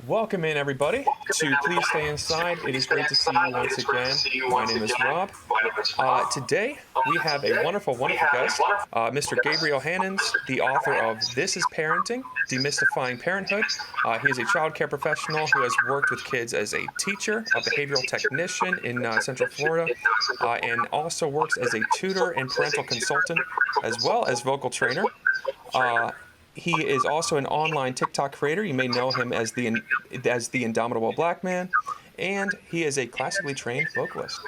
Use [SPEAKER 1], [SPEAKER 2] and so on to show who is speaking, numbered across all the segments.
[SPEAKER 1] Welcome in, everybody, to Please Stay Inside. It is great to see you once again. My name is Rob. Today, we have a wonderful, wonderful guest, Mr. Gabriel Hannans, the author of This is Parenting, Demystifying Parenthood. He is a child care professional who has worked with kids as a teacher, a behavioral technician in Central Florida, and also works as a tutor and parental consultant, as well as vocal trainer. He is also an online TikTok creator. You may know him as the Indomitable Black Man, and he is a classically trained vocalist.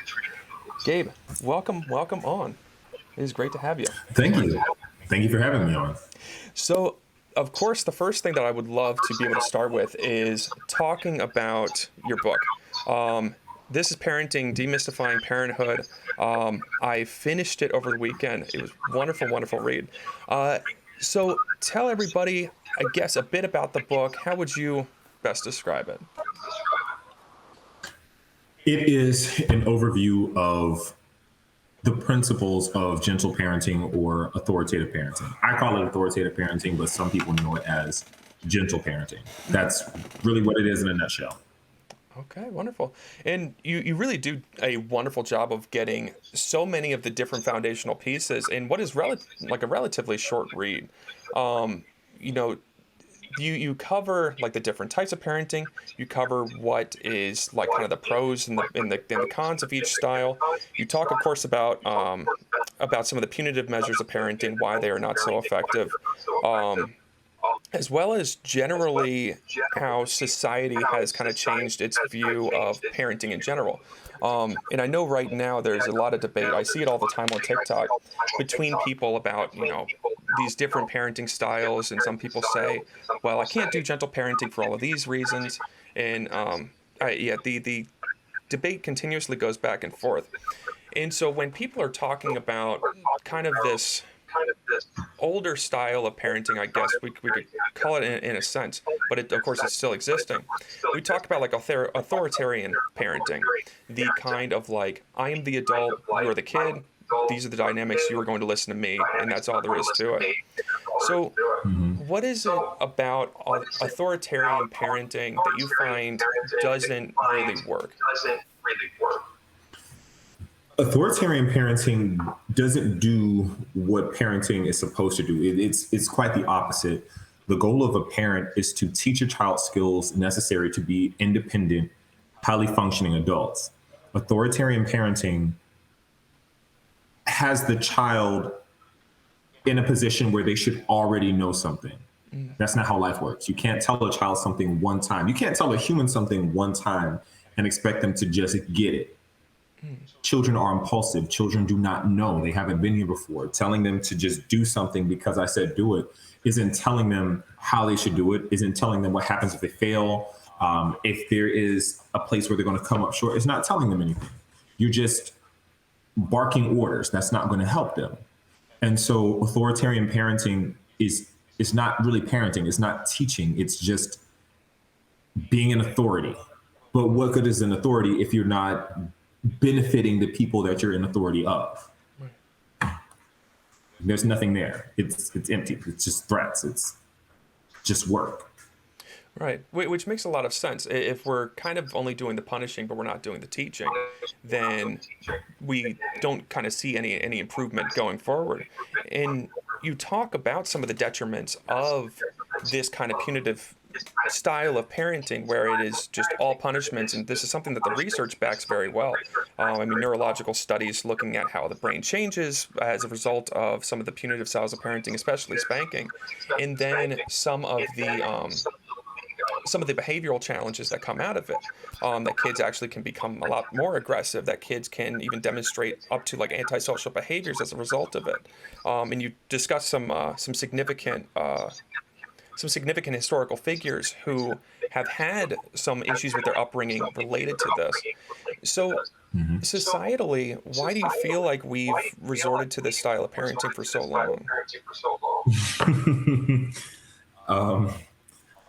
[SPEAKER 1] Gabe, welcome on. It is great to have you.
[SPEAKER 2] Thank you. Thank you for having me on.
[SPEAKER 1] So, of course, the first thing that I would love to be able to start with is talking about your book. This is Parenting, Demystifying Parenthood. I finished it over the weekend. It was wonderful, wonderful read. So tell everybody, I guess, a bit about the book. How would you best describe it?
[SPEAKER 2] It is an overview of the principles of gentle parenting or authoritative parenting. I call it authoritative parenting, but some people know it as gentle parenting. That's really what it is in a nutshell.
[SPEAKER 1] Okay, wonderful. And you really do a wonderful job of getting so many of the different foundational pieces in what is like a relatively short read. You know, you cover like the different types of parenting. You cover what is like kind of the pros and the cons of each style. You talk, of course, about some of the punitive measures of parenting, why they are not so effective. As well as generally how society has kind of changed its view of parenting in general. And I know right now there's a lot of debate. I see it all the time on TikTok between people about, these different parenting styles. And some people say, well, I can't do gentle parenting for all of these reasons. And the debate continuously goes back and forth. And so when people are talking about kind of this older style of parenting, I guess we could call it in a sense, but of course it's still existing. We talk about like authoritarian parenting, the kind of like, I am the adult, you're the kid, these are the dynamics, you are going to listen to me, and that's all there is to it. So what is it about authoritarian parenting that you find doesn't really work?
[SPEAKER 2] Authoritarian parenting doesn't do what parenting is supposed to do. It's quite the opposite. The goal of a parent is to teach a child skills necessary to be independent, highly functioning adults. Authoritarian parenting has the child in a position where they should already know something. That's not how life works. You can't tell a child something one time. You can't tell a human something one time and expect them to just get it. Children are impulsive. Children do not know. They haven't been here before. Telling them to just do something because I said do it isn't telling them how they should do it, isn't telling them what happens if they fail. If there is a place where they're going to come up short, it's not telling them anything. You're just barking orders. That's not going to help them. And so authoritarian parenting is not really parenting. It's not teaching. It's just being an authority. But what good is an authority if you're not benefiting the people that you're in authority of? There's nothing there. It's empty. It's just threats. It's just work.
[SPEAKER 1] Right, which makes a lot of sense. If we're kind of only doing the punishing, but we're not doing the teaching, then we don't kind of see any improvement going forward. And you talk about some of the detriments of this kind of punitive style of parenting where it is just all punishments, and this is something that the research backs very well. Neurological studies looking at how the brain changes as a result of some of the punitive styles of parenting, especially spanking, and then some of the behavioral challenges that come out of it, that kids actually can become a lot more aggressive, that kids can even demonstrate up to like antisocial behaviors as a result of it. And you discuss some significant historical figures who have had some issues with their upbringing related to this. So societally, why do you feel like we've resorted to this style of parenting for so long?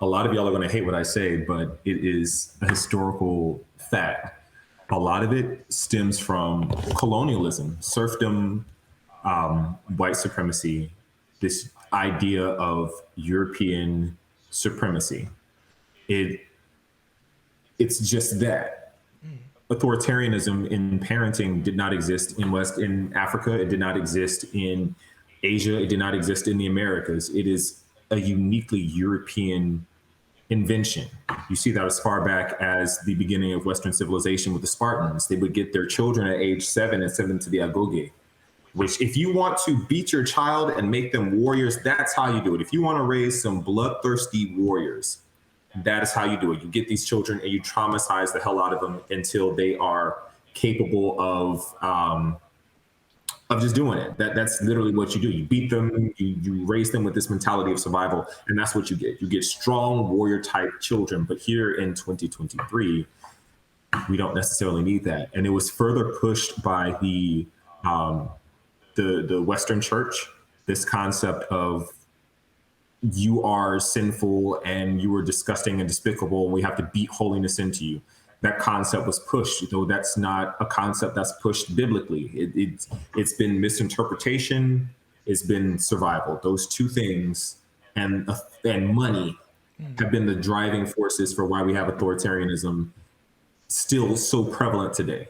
[SPEAKER 2] A lot of y'all are going to hate what I say, but it is a historical fact. A lot of it stems from colonialism, serfdom, white supremacy, this idea of European supremacy. It it's just that authoritarianism in parenting did not exist in Africa. It did not exist in Asia. It did not exist in the Americas. It is a uniquely European invention. You see that as far back as the beginning of Western civilization with the Spartans. They would get their children at age 7 and send them to the agoge, which if you want to beat your child and make them warriors, that's how you do it. If you want to raise some bloodthirsty warriors, that is how you do it. You get these children and you traumatize the hell out of them until they are capable of just doing it. That's literally what you do. You beat them, you raise them with this mentality of survival, and that's what you get. You get strong warrior type children. But here in 2023, we don't necessarily need that. And it was further pushed by the Western church, this concept of you are sinful and you are disgusting and despicable, and we have to beat holiness into you. That concept was pushed, though that's not a concept that's pushed biblically. It's been misinterpretation, it's been survival. Those two things and money have been the driving forces for why we have authoritarianism still so prevalent today.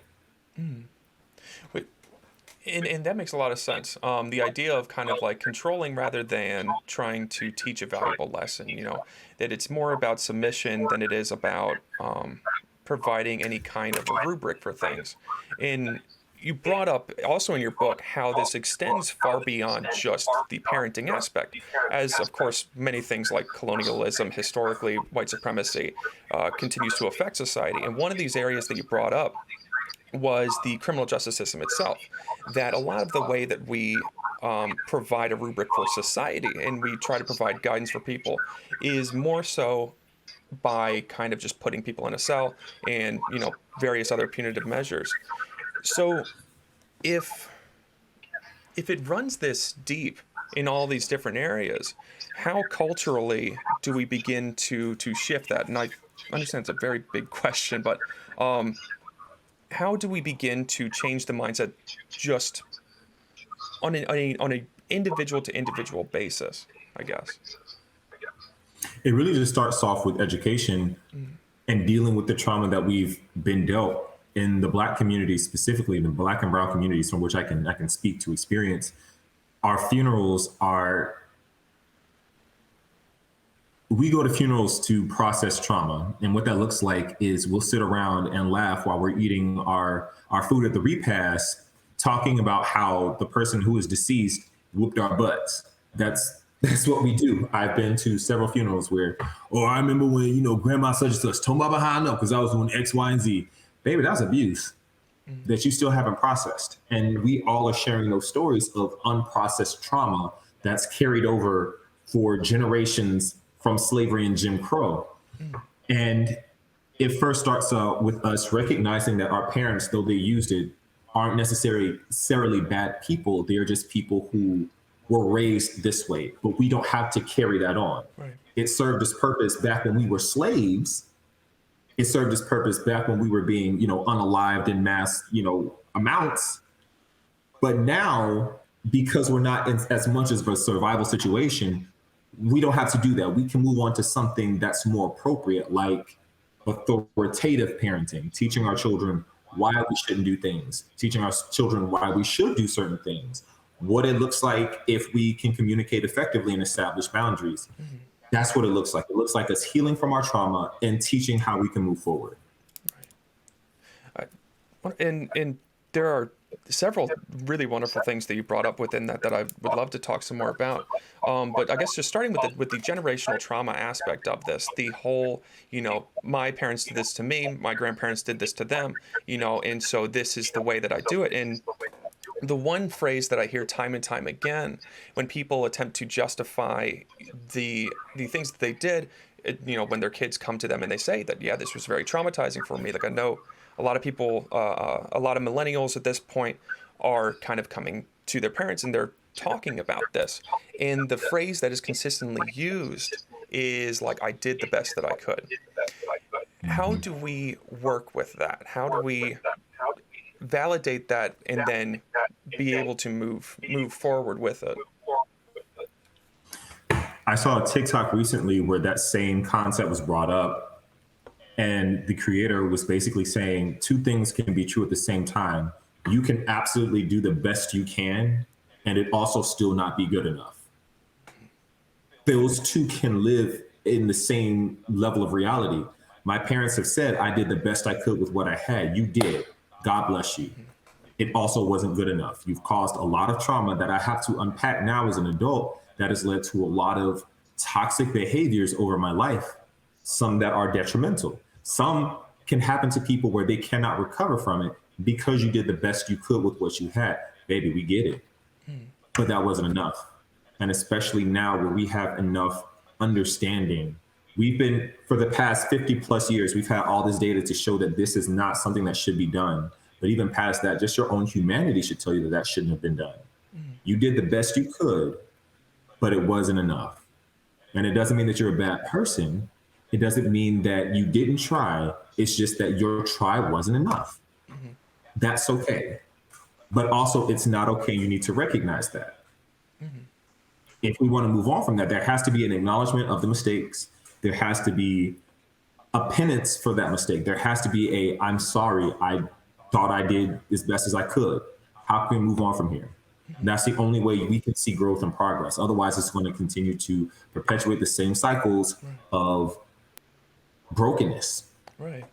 [SPEAKER 1] And that makes a lot of sense. The idea of kind of like controlling rather than trying to teach a valuable lesson, that it's more about submission than it is about providing any kind of a rubric for things. And you brought up also in your book how this extends far beyond just the parenting aspect, as of course many things like colonialism, historically white supremacy, continues to affect society. And one of these areas that you brought up was the criminal justice system itself, that a lot of the way that we provide a rubric for society and we try to provide guidance for people is more so by kind of just putting people in a cell and various other punitive measures. So if it runs this deep in all these different areas, how culturally do we begin to shift that? And I understand it's a very big question, but how do we begin to change the mindset just on a individual to individual basis, I guess?
[SPEAKER 2] It really just starts off with education and dealing with the trauma that we've been dealt in the Black community, specifically the Black and brown communities, from which I can speak to experience. Our funerals we go to funerals to process trauma. And what that looks like is we'll sit around and laugh while we're eating our food at the repast, talking about how the person who is deceased whooped our butts. That's what we do. I've been to several funerals where, I remember when, grandma such and such told me behind up because I was doing X, Y, and Z. Baby, that's abuse that you still haven't processed. And we all are sharing those stories of unprocessed trauma that's carried over for generations from slavery and Jim Crow. And it first starts with us recognizing that our parents, though they used it, aren't necessarily bad people. They're just people who were raised this way, but we don't have to carry that on.
[SPEAKER 1] Right.
[SPEAKER 2] It served its purpose back when we were slaves. It served its purpose back when we were being, unalived in mass, amounts. But now, because we're not in as much as a survival situation, we don't have to do that. We can move on to something that's more appropriate, like authoritative parenting, teaching our children why we shouldn't do things, teaching our children why we should do certain things, what it looks like if we can communicate effectively and establish boundaries. Mm-hmm. That's what it looks like. It looks like us healing from our trauma and teaching how we can move forward.
[SPEAKER 1] Right. And there are several really wonderful things that you brought up within that I would love to talk some more about. But I guess just starting with the generational trauma aspect of this, the whole, my parents did this to me, my grandparents did this to them, and so this is the way that I do it. And the one phrase that I hear time and time again when people attempt to justify the things that they did, when their kids come to them and they say that, yeah, this was very traumatizing for me. Like, I know a lot of people, a lot of millennials at this point are kind of coming to their parents and they're talking about this. And the phrase that is consistently used is like, I did the best that I could. How do we work with that? How do we validate that and then be able to move forward with it?
[SPEAKER 2] I saw a TikTok recently where that same concept was brought up. And the creator was basically saying two things can be true at the same time. You can absolutely do the best you can, and it also still not be good enough. Those two can live in the same level of reality. My parents have said I did the best I could with what I had. You did. God bless you. It also wasn't good enough. You've caused a lot of trauma that I have to unpack now as an adult that has led to a lot of toxic behaviors over my life, some that are detrimental. Some can happen to people where they cannot recover from it because you did the best you could with what you had. Baby, we get it. But that wasn't enough. And especially now where we have enough understanding. We've been, for the past 50 plus years, we've had all this data to show that this is not something that should be done. But even past that, just your own humanity should tell you that that shouldn't have been done. You did the best you could, but it wasn't enough. And it doesn't mean that you're a bad person. It doesn't mean that you didn't try. It's just that your try wasn't enough. That's okay. But also, it's not okay. You need to recognize that. If we want to move on from that, there has to be an acknowledgement of the mistakes. There has to be a penance for that mistake. There has to be a, I'm sorry, I thought I did as best as I could. How can we move on from here? That's the only way we can see growth and progress. Otherwise, it's going to continue to perpetuate the same cycles of brokenness
[SPEAKER 1] Right.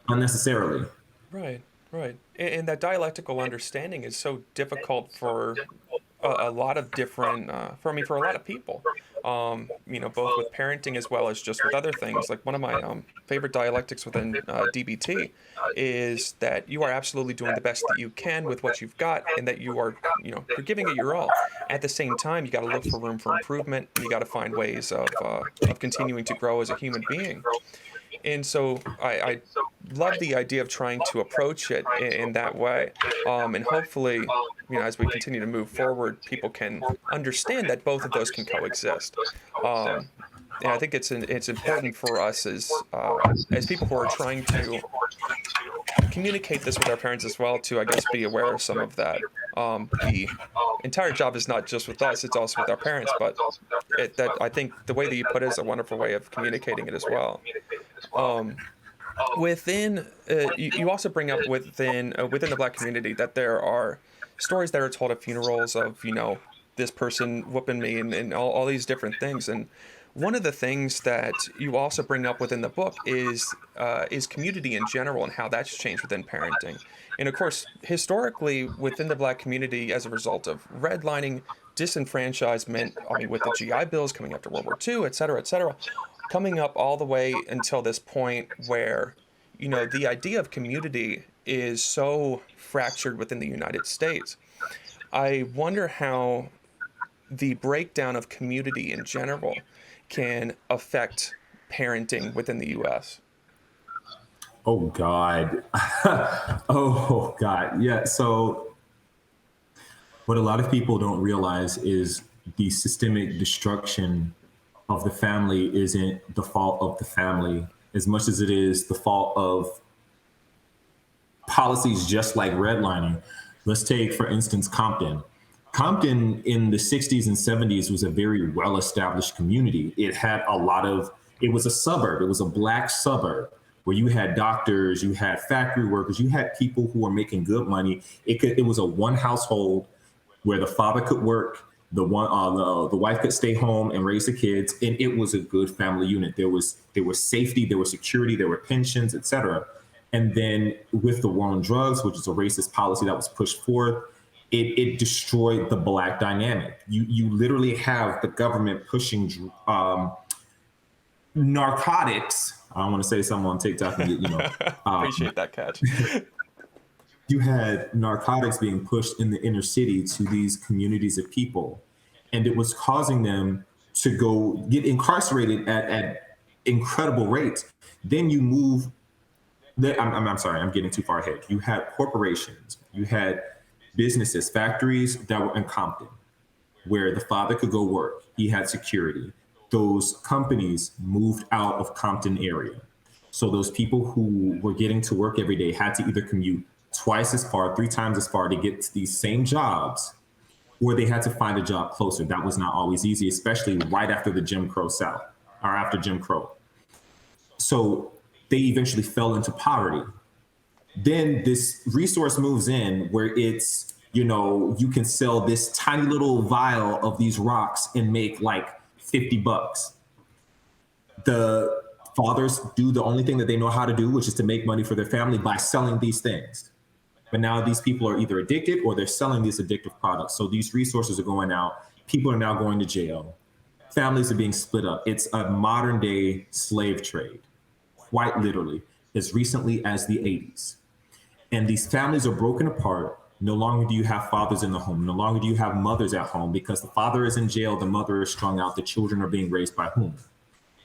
[SPEAKER 2] unnecessarily.
[SPEAKER 1] Right. Right. And that dialectical understanding is so difficult for a lot of different, for a lot of people. Both with parenting as well as just with other things. Like one of my favorite dialectics within DBT is that you are absolutely doing the best that you can with what you've got, and that you are, you're giving it your all. At the same time, you got to look for room for improvement. And you got to find ways of continuing to grow as a human being. And so I love the idea of trying to approach it in that way. And hopefully, as we continue to move forward, people can understand that both of those can coexist. And I think it's important for us as people who are trying to communicate this with our parents as well, to, I guess, be aware of some of that. The entire job is not just with us, it's also with our parents, but I think the way that you put it is a wonderful way of communicating it as well. Within you also bring up within the Black community that there are stories that are told at funerals of this person whooping me, and all these different things. And one of the things that you also bring up within the book is community in general and how that's changed within parenting. And of course, historically within the Black community, as a result of redlining, disenfranchisement, with the GI Bills coming after World War II, et cetera, coming up all the way until this point where, the idea of community is so fractured within the United States. I wonder how the breakdown of community in general can affect parenting within the U.S.
[SPEAKER 2] Oh, God. Oh, God. Yeah. So what a lot of people don't realize is the systemic destruction of the family isn't the fault of the family as much as it is the fault of policies just like redlining. Let's take, for instance, Compton. Compton in the 60s and 70s was a very well-established community. It was a suburb. It was a Black suburb where you had doctors, you had factory workers, you had people who were making good money. It was a one household where the father could work, the wife could stay home and raise the kids, and it was a good family unit. There was safety, there was security, there were pensions, etc. And then with the war on drugs, which is a racist policy that was pushed forth, it destroyed the Black dynamic. You literally have the government pushing narcotics. I don't want to say something on TikTok and get,
[SPEAKER 1] Appreciate that catch.
[SPEAKER 2] You had narcotics being pushed in the inner city to these communities of people, and it was causing them to go get incarcerated at incredible rates. Then you move. I'm sorry, I'm getting too far ahead. You had corporations, you had businesses, factories that were in Compton, where the father could go work. He had security. Those companies moved out of Compton area. So those people who were getting to work every day had to either commute twice as far, 3 times as far to get to these same jobs, or they had to find a job closer. That was not always easy, especially right after the Jim Crow South, or after Jim Crow. So they eventually fell into poverty. Then this resource moves in where it's, you can sell this tiny little vial of these rocks and make like $50. The fathers do the only thing that they know how to do, which is to make money for their family by selling these things. But now these people are either addicted or they're selling these addictive products. So these resources are going out. People are now going to jail. Families are being split up. It's a modern day slave trade, quite literally, as recently as the 80s. And these families are broken apart. No longer do you have fathers in the home. No longer do you have mothers at home because the father is in jail, the mother is strung out, the children are being raised by whom?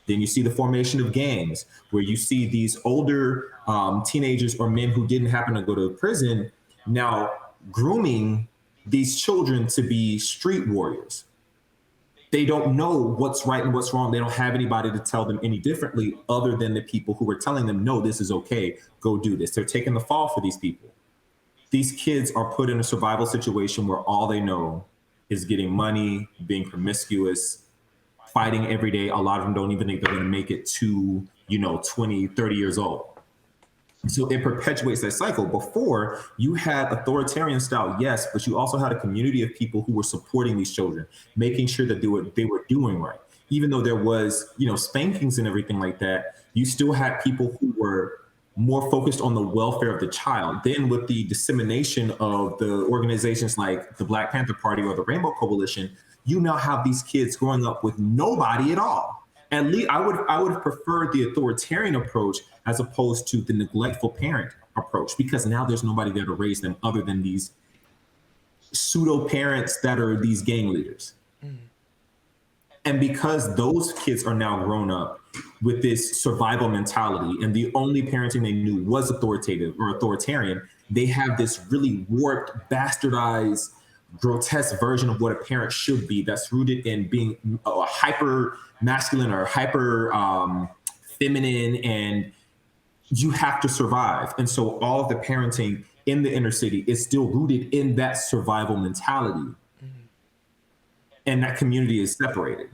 [SPEAKER 2] Then you see the formation of gangs, where you see these older teenagers or men who didn't happen to go to prison now grooming these children to be street warriors. They don't know what's right and what's wrong. They don't have anybody to tell them any differently other than the people who are telling them, no, this is okay, go do this. They're taking the fall for these people. These kids are put in a survival situation where all they know is getting money, being promiscuous, fighting every day. A lot of them don't even think they're going to make it to, 20, 30 years old. So it perpetuates that cycle. Before, you had authoritarian style, yes, but you also had a community of people who were supporting these children, making sure that they were doing right. Even though there was, spankings and everything like that, you still had people who were more focused on the welfare of the child. Then with the dissemination of the organizations like the Black Panther Party or the Rainbow Coalition, you now have these kids growing up with nobody at all. At least I would have preferred the authoritarian approach as opposed to the neglectful parent approach, because now there's nobody there to raise them other than these pseudo parents that are these gang leaders. And because those kids are now grown up with this survival mentality and the only parenting they knew was authoritative or authoritarian, they have this really warped, bastardized, grotesque version of what a parent should be that's rooted in being a hyper masculine or hyper feminine, and you have to survive. And so all of the parenting in the inner city is still rooted in that survival mentality. And that community is separated.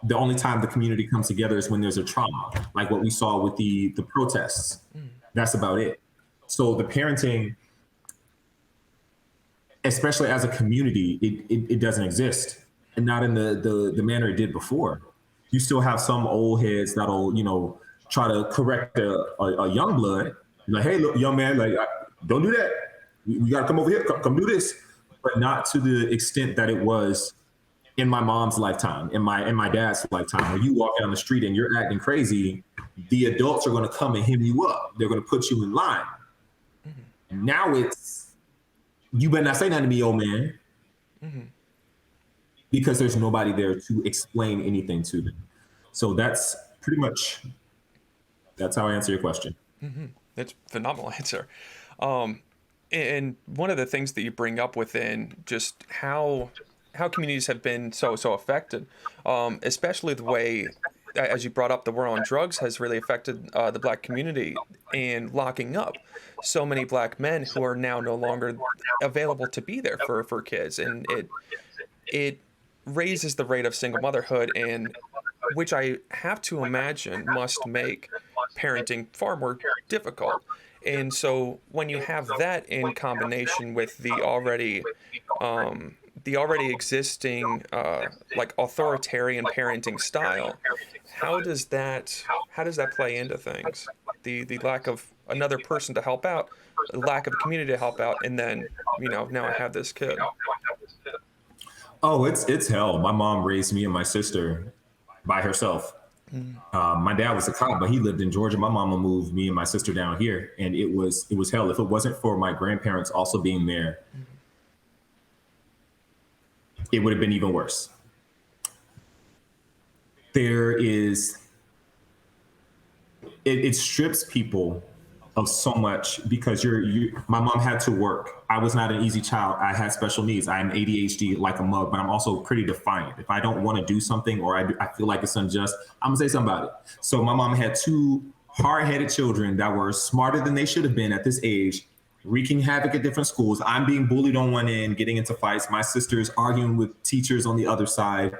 [SPEAKER 2] The only time the community comes together is when there's a trauma, like what we saw with the protests. That's about it. So the parenting, especially as a community, it doesn't exist, and not in the manner it did before. You still have some old heads that'll, try to correct a young blood. Like, hey, look, young man, like, don't do that. We got to come over here, come do this. But not to the extent that it was in my mom's lifetime, in my dad's lifetime. When you walk down the street and you're acting crazy, the adults are going to come and hem you up. They're going to put you in line. Now it's, you better not say nothing to me, old man. Because there's nobody there to explain anything to them. So that's pretty much, that's how I answer your question.
[SPEAKER 1] That's a phenomenal answer. And one of the things that you bring up within just how communities have been so affected, especially the way, as you brought up, the war on drugs has really affected the Black community, and locking up so many Black men who are now no longer available to be there for kids, and it raises the rate of single motherhood, and which I have to imagine must make parenting far more difficult. And so when you have that in combination with the already existing like authoritarian parenting style, how does that play into things? The lack of another person to help out, the lack of a community to help out, and then now I have this kid.
[SPEAKER 2] Oh, it's hell. My mom raised me and my sister by herself. My dad was a cop, but he lived in Georgia. My mama moved me and my sister down here, and it was hell. If it wasn't for my grandparents also being there, it would have been even worse. It strips people of so much, because my mom had to work. I was not an easy child. I had special needs. I am ADHD like a mug, but I'm also pretty defiant. If I don't want to do something, or I feel like it's unjust, I'm gonna say something about it. So my mom had two hard-headed children that were smarter than they should have been at this age, wreaking havoc at different schools. I'm being bullied on one end, getting into fights. My sister's arguing with teachers on the other side.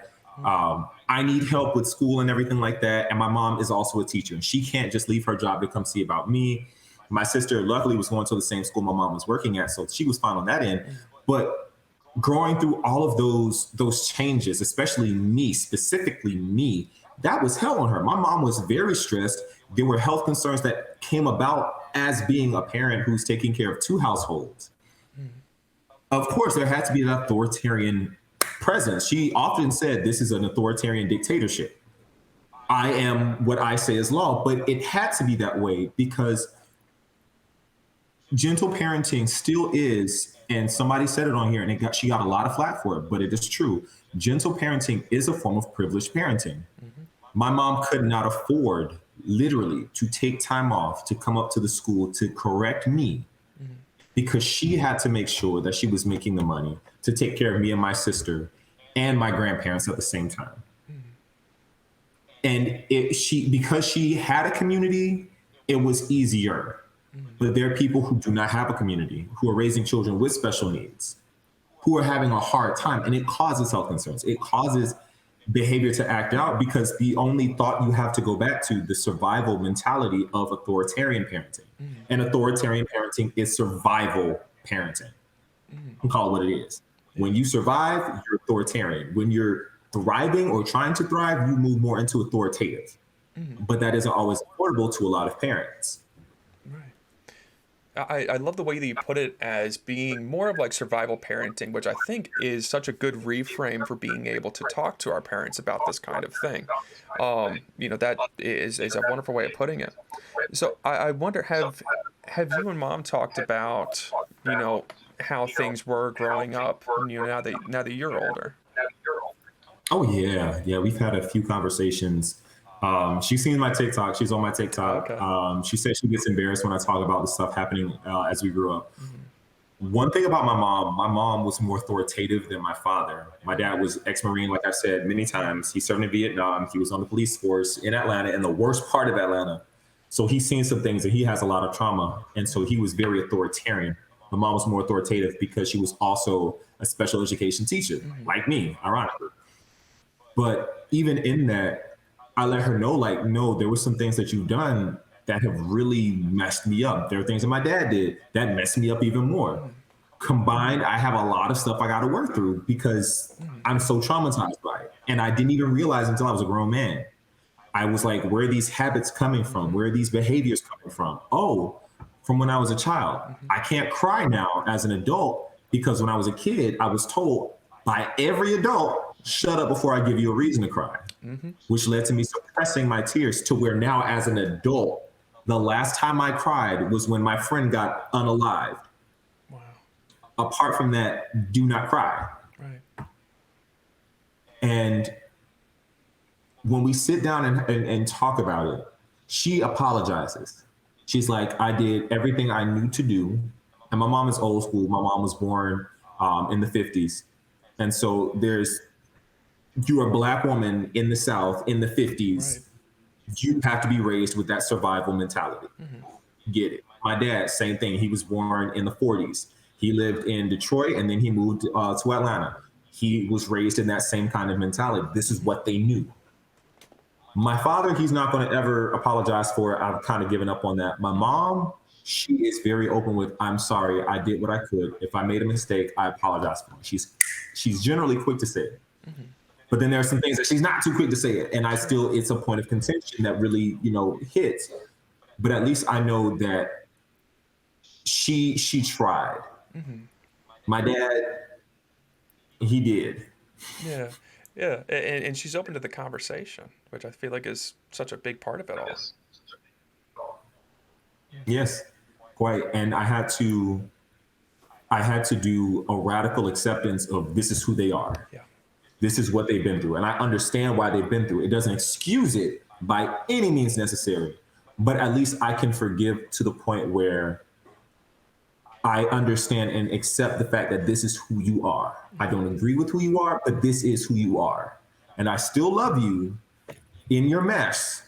[SPEAKER 2] I need help with school and everything like that. And my mom is also a teacher, and she can't just leave her job to come see about me. My sister, luckily, was going to the same school my mom was working at, so she was fine on that end. But growing through all of those changes, especially me, specifically me, that was hell on her. My mom was very stressed. There were health concerns that came about as being a parent who's taking care of two households. Of course, there had to be an authoritarian presence. She often said, "This is an authoritarian dictatorship. I am what I say is law." But it had to be that way because gentle parenting still is, and somebody said it on here, and she got a lot of flack for it, but it is true. Gentle parenting is a form of privileged parenting. My mom could not afford, literally, to take time off to come up to the school to correct me because she had to make sure that she was making the money to take care of me and my sister and my grandparents at the same time. And because she had a community, it was easier. But there are people who do not have a community, who are raising children with special needs, who are having a hard time, and it causes health concerns. It causes behavior to act out because the only thought you have to go back to the survival mentality of authoritarian parenting. And authoritarian parenting is survival parenting. I'll call it what it is. When you survive, you're authoritarian. When you're thriving or trying to thrive, you move more into authoritative. But that isn't always affordable to a lot of parents.
[SPEAKER 1] I love the way that you put it as being more of like survival parenting, which I think is such a good reframe for being able to talk to our parents about this kind of thing. That is a wonderful way of putting it. So I wonder, have you and mom talked about, how things were growing up, now that you're older?
[SPEAKER 2] Oh yeah. We've had a few conversations. She's seen my TikTok. She's on my TikTok.
[SPEAKER 1] Okay.
[SPEAKER 2] She said she gets embarrassed when I talk about the stuff happening as we grew up. One thing about my mom was more authoritative than my father. My dad was ex-Marine, like I've said many times. He served in Vietnam. He was on the police force in Atlanta, in the worst part of Atlanta. So he's seen some things and he has a lot of trauma. And so he was very authoritarian. My mom was more authoritative because she was also a special education teacher, like me, ironically. But even in that, I let her know, like, no, there were some things that you've done that have really messed me up. There are things that my dad did that messed me up even more. Combined, I have a lot of stuff I got to work through because I'm so traumatized by it. And I didn't even realize until I was a grown man. I was like, where are these habits coming from? Where are these behaviors coming from? Oh, from when I was a child. I can't cry now as an adult because when I was a kid, I was told by every adult, shut up before I give you a reason to cry, which led to me suppressing my tears to where now as an adult, the last time I cried was when my friend got unalived.
[SPEAKER 1] Wow.
[SPEAKER 2] Apart from that, do not cry.
[SPEAKER 1] Right.
[SPEAKER 2] And when we sit down and talk about it, she apologizes. She's like, I did everything I knew to do. And my mom is old school. My mom was born in the 50s. And so you're a Black woman in the South in the 50s. Right. You have to be raised with that survival mentality. Get it. My dad, same thing. He was born in the 40s. He lived in Detroit and then he moved to Atlanta. He was raised in that same kind of mentality. This is what they knew. My father, he's not going to ever apologize for it. I've kind of given up on that. My mom, she is very open with, I'm sorry, I did what I could. If I made a mistake, I apologize for it. She's generally quick to say it. But then there are some things that she's not too quick to say it. And it's a point of contention that really, hits. But at least I know that she tried. My dad, he did.
[SPEAKER 1] Yeah. Yeah. And she's open to the conversation, which I feel like is such a big part of it all.
[SPEAKER 2] Yes, quite. And I had to do a radical acceptance of this is who they are.
[SPEAKER 1] Yeah.
[SPEAKER 2] This is what they've been through. And I understand why they've been through it. It doesn't excuse it by any means necessary. But at least I can forgive to the point where I understand and accept the fact that this is who you are. I don't agree with who you are, but this is who you are. And I still love you in your mess,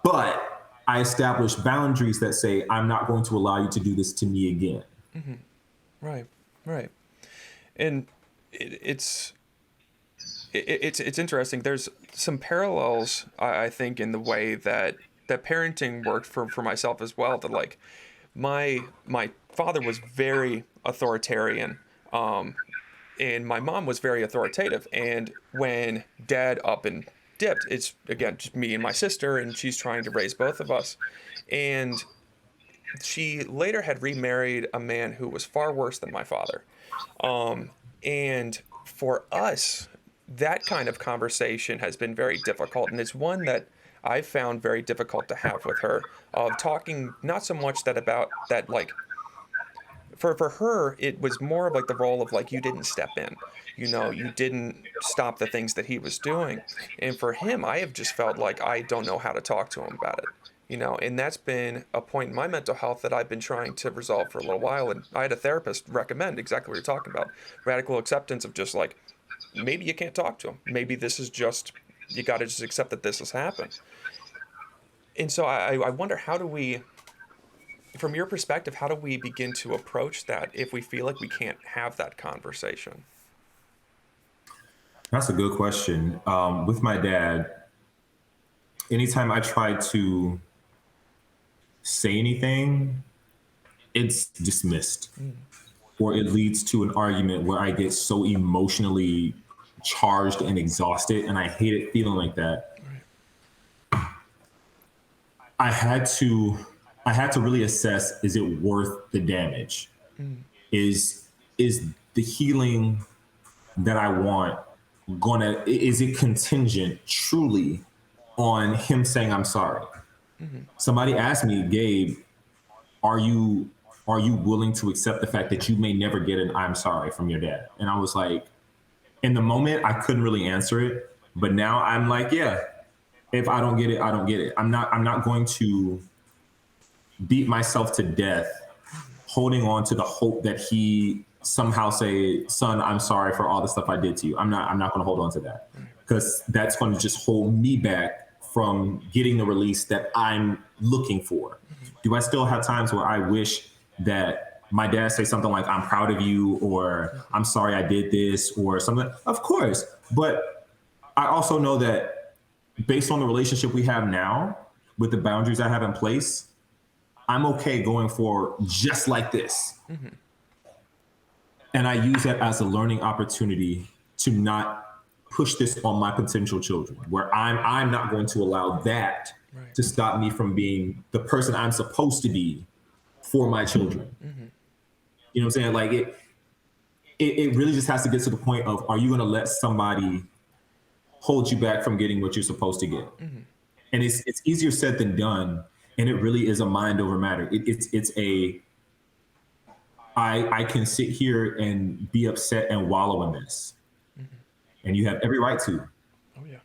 [SPEAKER 2] but I establish boundaries that say, I'm not going to allow you to do this to me again.
[SPEAKER 1] Right. And it's it's interesting. There's some parallels, I think, in the way that parenting worked for myself as well. That like my father was very authoritarian, and my mom was very authoritative. And when dad up and dipped, it's again just me and my sister, and she's trying to raise both of us. And she later had remarried a man who was far worse than my father. And for us, that kind of conversation has been very difficult, and it's one that I've found very difficult to have with her. Of talking not so much that about that like for her it was more of like the role of like you didn't step in, you didn't stop the things that he was doing. And for him, I have just felt like I don't know how to talk to him about it. And that's been a point in my mental health that I've been trying to resolve for a little while. And I had a therapist recommend exactly what you're talking about: radical acceptance of just like, maybe you can't talk to him. Maybe this is just, you got to just accept that this has happened. And so I wonder, how do we, from your perspective, how do we begin to approach that if we feel like we can't have that conversation?
[SPEAKER 2] That's a good question. With my dad, anytime I try to say anything, it's dismissed, or it leads to an argument where I get so emotionally charged and exhausted, and I hate it feeling like that. I had to really assess, is it worth the damage? Is the healing that I want is it contingent truly on him saying I'm sorry? Somebody asked me, Gabe, are you willing to accept the fact that you may never get an I'm sorry from your dad? And I was like, in the moment I couldn't really answer it, but now I'm like, yeah, if I don't get it, I don't get it. I'm not going to beat myself to death holding on to the hope that he somehow say, son, I'm sorry for all the stuff I did to you. I'm not going to hold on to that, because that's going to just hold me back from getting the release that I'm looking for. Do I still have times where I wish that my dad say something like, I'm proud of you, or I'm sorry I did this, or something? Of course. But I also know that based on the relationship we have now, with the boundaries I have in place, I'm okay going forward just like this. And I use that as a learning opportunity to not push this on my potential children, where I'm not going to allow that to stop me from being the person I'm supposed to be for my children. You know what I'm saying? Like it really just has to get to the point of, are you going to let somebody hold you back from getting what you're supposed to get? And it's easier said than done. And it really is a mind over matter. I can sit here and be upset and wallow in this. And you have every right to.
[SPEAKER 1] Oh, yeah.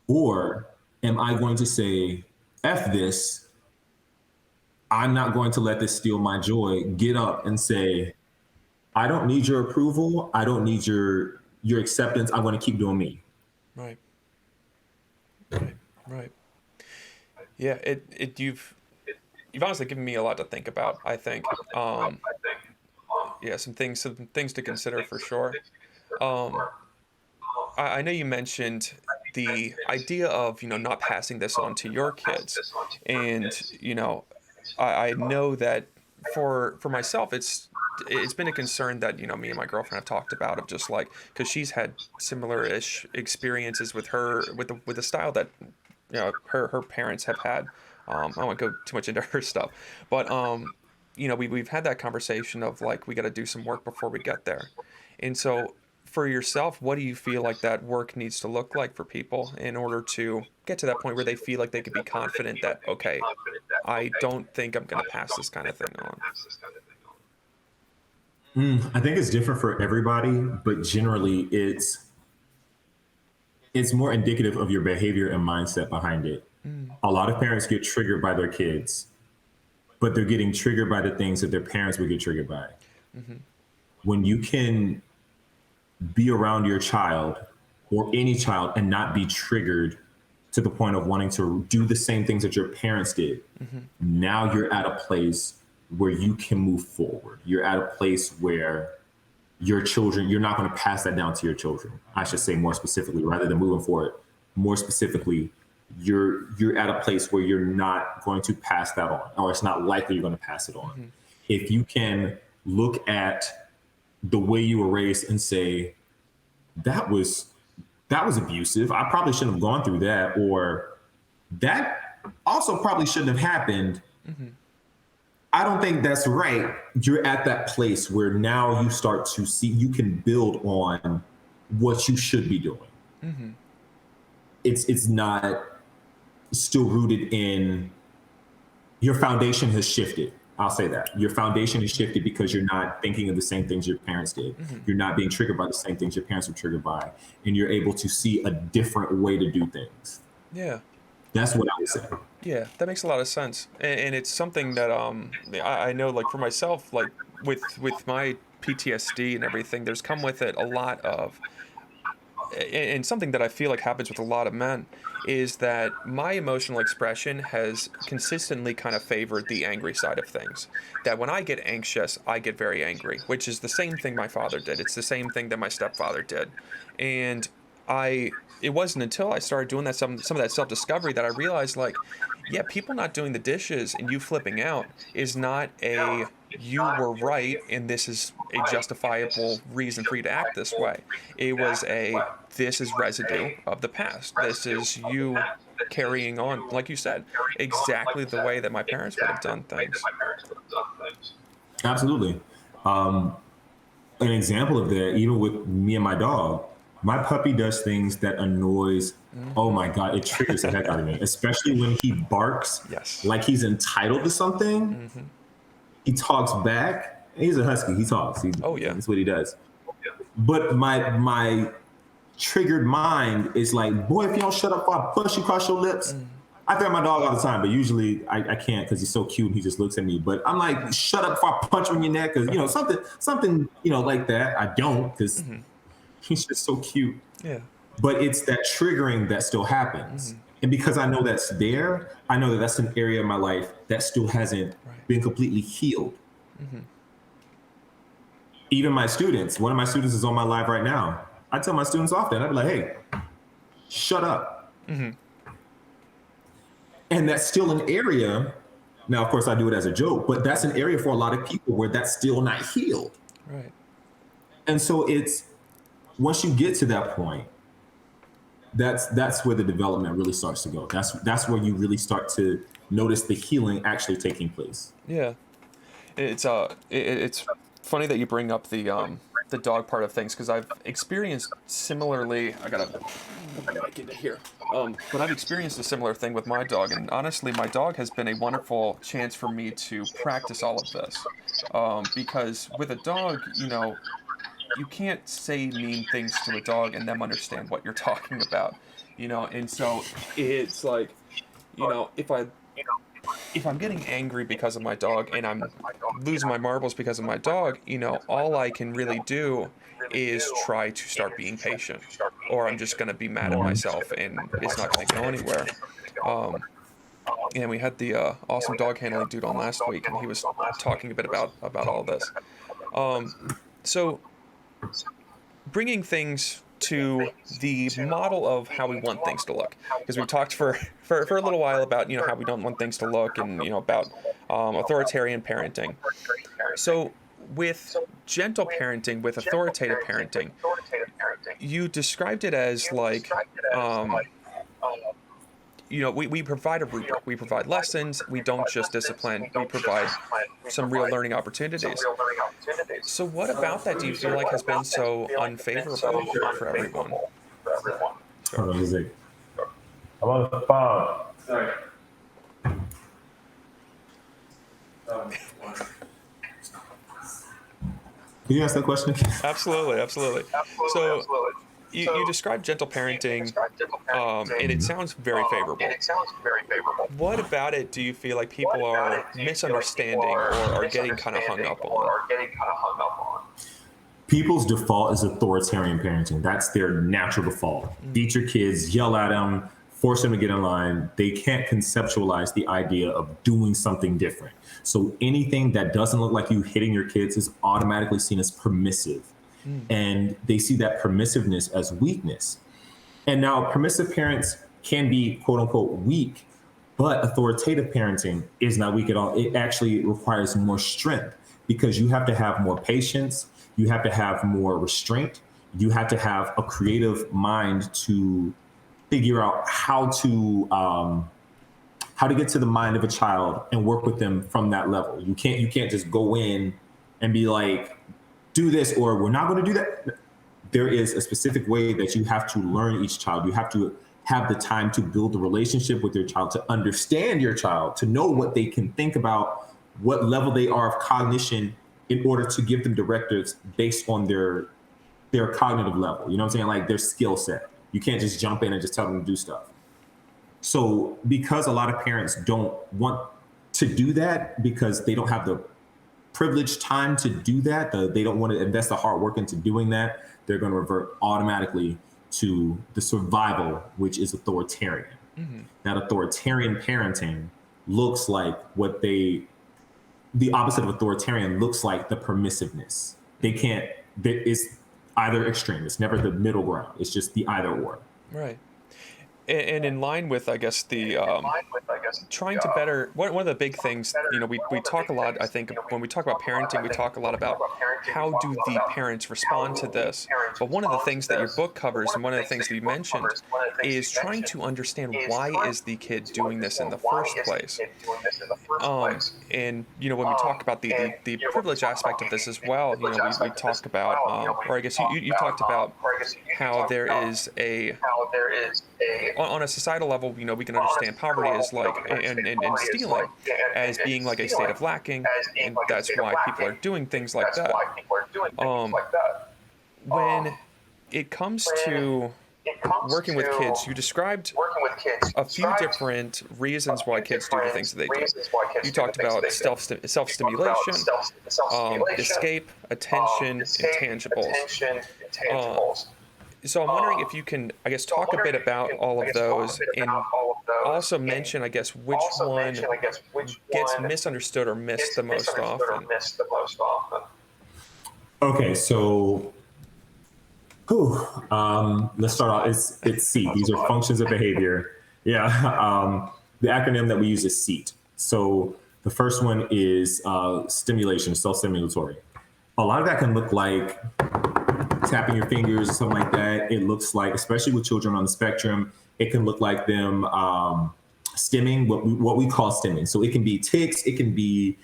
[SPEAKER 2] Or am I going to say, F this, I'm not going to let this steal my joy, get up and say, I don't need your approval. I don't need your acceptance. I'm going to keep doing me.
[SPEAKER 1] Right. Yeah, you've honestly given me a lot to think about, I think. Yeah, some things to consider for sure. I know you mentioned the idea of, not passing this on to your kids. And, I know that for myself, it's been a concern that, me and my girlfriend have talked about, of just like, because she's had similar-ish experiences with the style that, her parents have had. I won't go too much into her stuff, but, we've had that conversation of like, we got to do some work before we get there. And so for yourself, what do you feel like that work needs to look like for people in order to get to that point where they feel like they could be confident that, okay, I don't think I'm going to pass this kind of thing on?
[SPEAKER 2] I think it's different for everybody, but generally it's more indicative of your behavior and mindset behind it. A lot of parents get triggered by their kids, but they're getting triggered by the things that their parents would get triggered by. When you can be around your child or any child and not be triggered to the point of wanting to do the same things that your parents did, now you're at a place where you can move forward. You're at a place where your children, you're not going to pass that down to your children. I should say more specifically, rather than moving forward, more specifically, you're at a place where you're not going to pass that on, or it's not likely you're going to pass it on. If you can look at the way you were raised and say, that was abusive. I probably shouldn't have gone through that, or that also probably shouldn't have happened. I don't think that's right. You're at that place where now you start to see, you can build on what you should be doing. It's not still rooted in, your foundation has shifted. I'll say that. Your foundation has shifted because you're not thinking of the same things your parents did. You're not being triggered by the same things your parents were triggered by. And you're able to see a different way to do things.
[SPEAKER 1] Yeah.
[SPEAKER 2] That's what I would say.
[SPEAKER 1] Yeah, that makes a lot of sense. And it's something that I know, like for myself, like with my PTSD and everything, there's come with it a lot of, and something that I feel like happens with a lot of men, is that my emotional expression has consistently kind of favored the angry side of things. That when I get anxious, I get very angry, which is the same thing my father did. It's the same thing that my stepfather did. And it wasn't until I started doing that some of that self-discovery that I realized, like, yeah, people not doing the dishes and you flipping out is not a you were right and this is a justifiable reason for you to act this way. It was this is residue of the past. This is you carrying on, like you said, exactly the way that my parents would have done things.
[SPEAKER 2] Absolutely. An example of that, even with me and my dog, my puppy does things that annoys, oh my God, it triggers the heck out of me, especially when he barks like he's entitled to something. He talks back. He's a husky. He talks. That's what he does. But my triggered mind is like, boy, if you don't shut up before I push you across your lips. I threaten my dog all the time, but usually I can't because he's so cute and he just looks at me. But I'm like, shut up before I punch you in your neck, because something like that. I don't, because he's just so cute.
[SPEAKER 1] Yeah.
[SPEAKER 2] But it's that triggering that still happens. And because I know that's there, I know that that's an area of my life that still hasn't been completely healed. Even my students, one of my students is on my live right now. I tell my students often, I'd be like, hey, shut up. And that's still an area. Now, of course, I do it as a joke, but that's an area for a lot of people where that's still not healed.
[SPEAKER 1] Right.
[SPEAKER 2] And so it's, once you get to that point, that's where the development really starts to go. That's where you really start to notice the healing actually taking place.
[SPEAKER 1] Yeah. It's funny that you bring up the dog part of things, because I've experienced similarly. I gotta get it here. But I've experienced a similar thing with my dog, and honestly, my dog has been a wonderful chance for me to practice all of this. Because with a dog, you can't say mean things to a dog and them understand what you're talking about, and so it's like, if I'm getting angry because of my dog and I'm losing my marbles because of my dog, all I can really do is try to start being patient, or I'm just going to be mad at myself and it's not going to go anywhere. And we had the awesome dog handling dude on last week, and he was talking a bit about all this. So bringing things to the model of how we want things to look, because we've talked for a little while about how we don't want things to look, and about authoritarian parenting. So with gentle parenting, with authoritative parenting, you described it as like we provide a rubric, we provide lessons, we don't just discipline, we provide some real learning opportunities. So what about that do you feel like has been so unfavorable for everyone?
[SPEAKER 2] Hold on a second.
[SPEAKER 3] I'm on the phone. Sorry.
[SPEAKER 2] Can you ask that question again?
[SPEAKER 1] Absolutely. So you described gentle parenting, and it sounds very favorable. What about it do you feel like people are misunderstanding or are getting kind of hung up on?
[SPEAKER 2] People's default is authoritarian parenting. That's their natural default. Beat your kids, yell at them, force them to get in line. They can't conceptualize the idea of doing something different. So anything that doesn't look like you hitting your kids is automatically seen as permissive. And they see that permissiveness as weakness. And now permissive parents can be quote unquote weak, but authoritative parenting is not weak at all. It actually requires more strength because you have to have more patience. You have to have more restraint. You have to have a creative mind to figure out how to get to the mind of a child and work with them from that level. You can't just go in and be like, do this, or we're not going to do that. There is a specific way that you have to learn each child. You have to have the time to build a relationship with your child, to understand your child, to know what they can think about, what level they are of cognition, in order to give them directives based on their cognitive level. You know what I'm saying? Like their skill set. You can't just jump in and just tell them to do stuff. So because a lot of parents don't want to do that because they don't have the privileged time to do that, they don't want to invest the hard work into doing that, they're going to revert automatically to the survival, which is authoritarian. That authoritarian parenting looks like the opposite of authoritarian looks like the permissiveness. It's either extreme. It's never the middle ground. It's just the either or.
[SPEAKER 1] Right. And in line with, I guess, trying to better, one of the big things, we talk a lot, I think, when we talk about parenting, we talk a lot about how do the parents respond to this. But one of the things that your book covers, and one of the things that you mentioned, is trying to understand why is the kid doing this in the first place. And, when we talk about the privilege aspect of this as well, we talked about, or I guess you talked about how there is on a societal level, we can understand poverty as like, and stealing as being like a state of lacking, and that's why people are doing things like that. When it comes to working with kids, you described a few different reasons why kids do the things that they do. You talked about self-stimulation, escape, attention, intangibles. So I'm wondering if you can, I guess, talk a bit about all of those and also mention, I guess, which one gets misunderstood or missed the most often.
[SPEAKER 2] Okay, so let's start off. It's SEAT. These are functions of behavior. Yeah. The acronym that we use is SEAT. So the first one is stimulation, self-stimulatory. A lot of that can look like tapping your fingers or something like that. It looks like, especially with children on the spectrum, it can look like them stimming, what we call stimming. So it can be ticks, it can be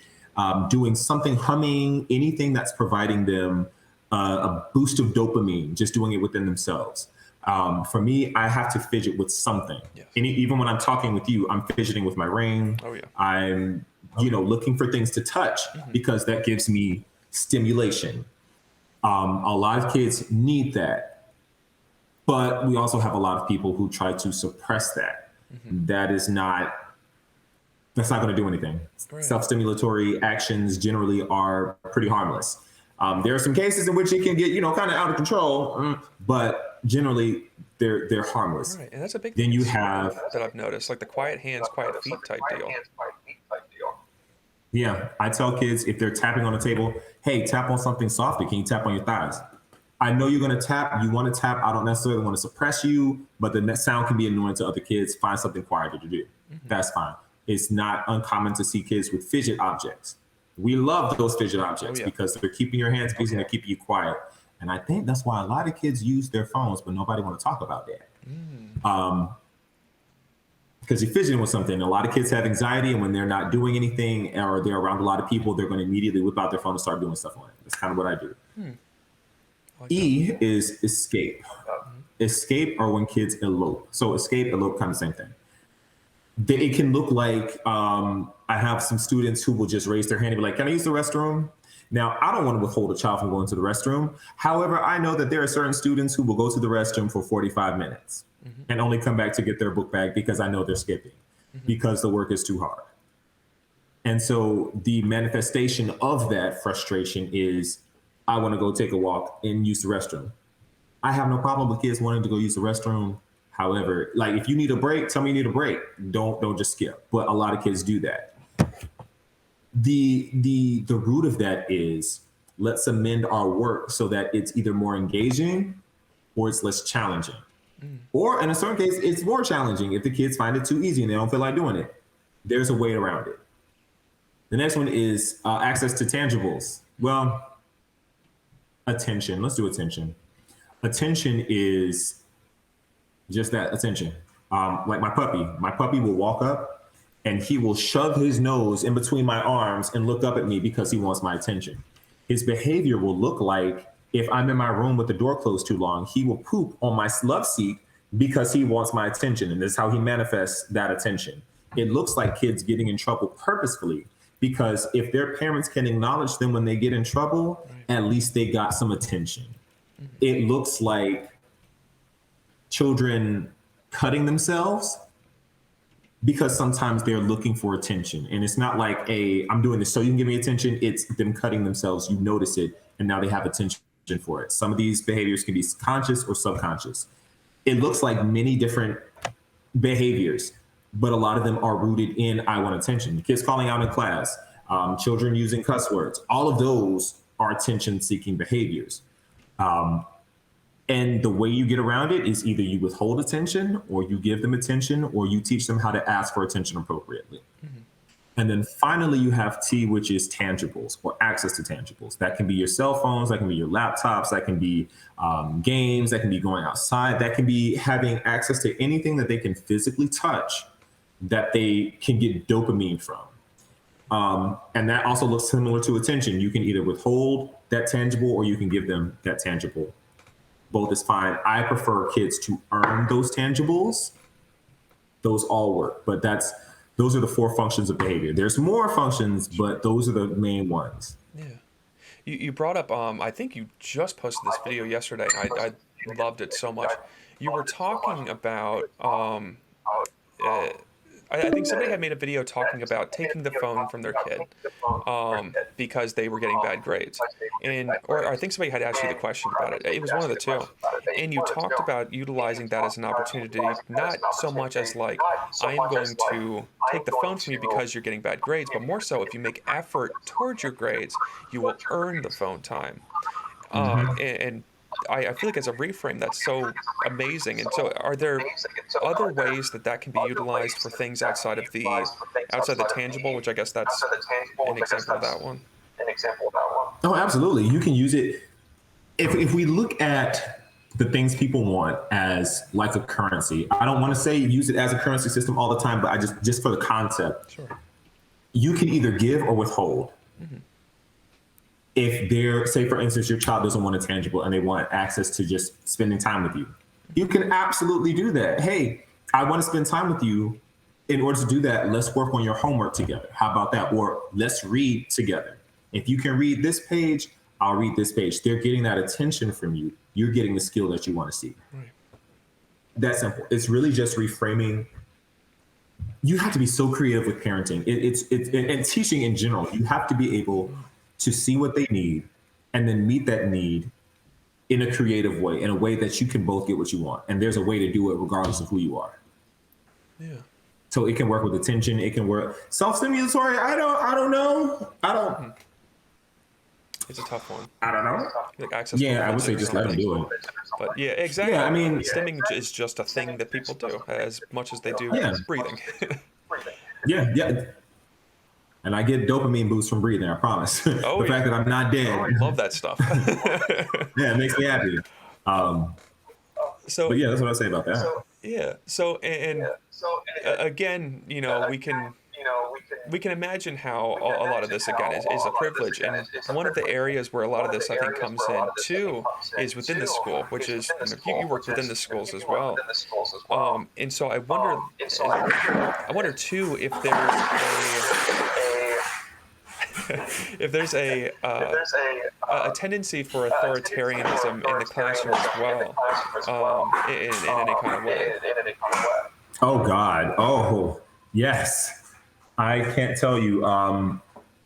[SPEAKER 2] doing something, humming, anything that's providing them a boost of dopamine, just doing it within themselves. For me, I have to fidget with something.
[SPEAKER 1] Yes.
[SPEAKER 2] And even when I'm talking with you, I'm fidgeting with my ring.
[SPEAKER 1] Oh, yeah.
[SPEAKER 2] I'm, looking for things to touch because that gives me stimulation. A lot of kids need that, but we also have a lot of people who try to suppress that. That's not going to do anything. Right. Self-stimulatory actions generally are pretty harmless. There are some cases in which it can get, kind of out of control, but generally they're harmless.
[SPEAKER 1] Right, and that's a big
[SPEAKER 2] then
[SPEAKER 1] thing
[SPEAKER 2] you have
[SPEAKER 1] that I've noticed, like the quiet hands, quiet feet type deal.
[SPEAKER 2] Yeah, I tell kids if they're tapping on a table, hey, tap on something softer. Can you tap on your thighs? I know you're going to tap. You want to tap. I don't necessarily want to suppress you, but the sound can be annoying to other kids. Find something quieter to do. That's fine. It's not uncommon to see kids with fidget objects. We love those fidget objects because they're keeping your hands busy and they're keeping you quiet. And I think that's why a lot of kids use their phones, but nobody want to talk about that. Because you're fidgeting with something. A lot of kids have anxiety, and when they're not doing anything or they're around a lot of people, they're going to immediately whip out their phone and start doing stuff on it. That's kind of what I do. Like E is escape. Escape are when kids elope. So escape, elope, kind of same thing. It can look like I have some students who will just raise their hand and be like, can I use the restroom? Now, I don't want to withhold a child from going to the restroom. However, I know that there are certain students who will go to the restroom for 45 minutes and only come back to get their book bag because I know they're skipping because the work is too hard. And so the manifestation of that frustration is I want to go take a walk and use the restroom. I have no problem with kids wanting to go use the restroom. However, like if you need a break, tell me you need a break. Don't just skip. But a lot of kids do that. The root of that is let's amend our work so that it's either more engaging or it's less challenging. Or in a certain case, it's more challenging if the kids find it too easy and they don't feel like doing it. There's a way around it. The next one is access to tangibles. Well, attention. Let's do attention. Attention is just that, attention. Like my puppy will walk up and he will shove his nose in between my arms and look up at me because he wants my attention. His behavior will look like, if I'm in my room with the door closed too long, he will poop on my love seat because he wants my attention. And this is how he manifests that attention. It looks like kids getting in trouble purposefully, because if their parents can acknowledge them when they get in trouble, at least they got some attention. It looks like children cutting themselves because sometimes they're looking for attention. And it's not like, I'm doing this so you can give me attention. It's them cutting themselves. You notice it, and now they have attention for it. Some of these behaviors can be conscious or subconscious. It looks like many different behaviors, but a lot of them are rooted in I want attention. Kids calling out in class, children using cuss words. All of those are attention-seeking behaviors. And the way you get around it is either you withhold attention, or you give them attention, or you teach them how to ask for attention appropriately. And then finally, you have T, which is tangibles, or access to tangibles. That can be your cell phones, that can be your laptops, that can be games, that can be going outside, that can be having access to anything that they can physically touch that they can get dopamine from. And that also looks similar to attention. You can either withhold that tangible or you can give them that tangible. Both is fine. I prefer kids to earn those tangibles. Those all work, but those are the 4 functions of behavior. There's more functions, but those are the main ones.
[SPEAKER 1] Yeah. You brought up, I think you just posted this video yesterday. I loved it so much. You were talking about, I think somebody had made a video talking about taking the phone from their kid because they were getting bad grades. Or I think somebody had asked you the question about it. It was one of the two. And you talked about utilizing that as an opportunity, not so much as like, I am going to take the phone from you because you're getting bad grades, but more so if you make effort towards your grades, you will earn the phone time. And I feel like as a reframe, that's so amazing. And so are there other ways that can be utilized for things outside the tangible, which I guess that's an example of that one?
[SPEAKER 2] Oh, absolutely. You can use it. If we look at the things people want as like a currency, I don't want to say use it as a currency system all the time, but I just for the concept,
[SPEAKER 1] sure.
[SPEAKER 2] You can either give or withhold. If they're, say for instance, your child doesn't want a tangible and they want access to just spending time with you, you can absolutely do that. Hey, I want to spend time with you. In order to do that, let's work on your homework together. How about that? Or let's read together. If you can read this page, I'll read this page. They're getting that attention from you. You're getting the skill that you want to see.
[SPEAKER 1] Right.
[SPEAKER 2] That's simple. It's really just reframing. You have to be so creative with parenting. It's and teaching in general. You have to be able to see what they need and then meet that need in a creative way, in a way that you can both get what you want. And there's a way to do it regardless of who you are.
[SPEAKER 1] Yeah.
[SPEAKER 2] So it can work with attention. It can work self-stimulatory. I don't know.
[SPEAKER 1] It's a tough one.
[SPEAKER 2] I don't know.
[SPEAKER 1] Like access.
[SPEAKER 2] Yeah, I would say just let them do it.
[SPEAKER 1] But yeah, exactly.
[SPEAKER 2] Yeah, I mean,
[SPEAKER 1] stimming is just a thing that people do as much as they do breathing.
[SPEAKER 2] Yeah. And I get dopamine boosts from breathing, I promise.
[SPEAKER 1] Oh,
[SPEAKER 2] the fact that I'm not dead.
[SPEAKER 1] I love that stuff.
[SPEAKER 2] Yeah, it makes me happy.
[SPEAKER 1] But
[SPEAKER 2] yeah, that's what I say about that.
[SPEAKER 1] Yeah. So again, we can imagine how a lot of this again is a privilege, and one of the areas where a lot of this I think comes in too is within the school, which is you work within the schools as well. And so I wonder too if there's a tendency for authoritarianism in the classroom as well, in any kind of way.
[SPEAKER 2] Oh God. Oh yes. I can't tell you.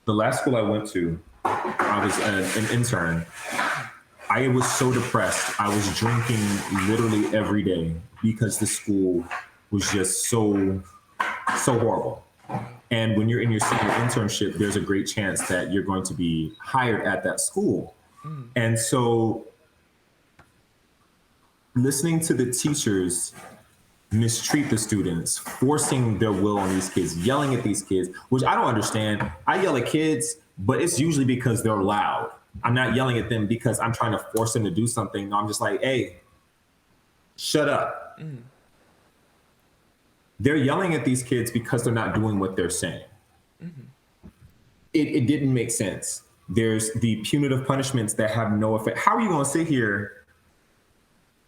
[SPEAKER 2] The last school I went to, I was an intern. I was so depressed. I was drinking literally every day because the school was just so horrible. And when you're in your senior internship, there's a great chance that you're going to be hired at that school. And so listening to the teachers mistreat the students, forcing their will on these kids, yelling at these kids, which I don't understand. I yell at kids, but it's usually because they're loud. I'm not yelling at them because I'm trying to force them to do something. No, I'm just like, hey, shut up. They're yelling at these kids because they're not doing what they're saying. It didn't make sense. There's the punitive punishments that have no effect. How are you going to sit here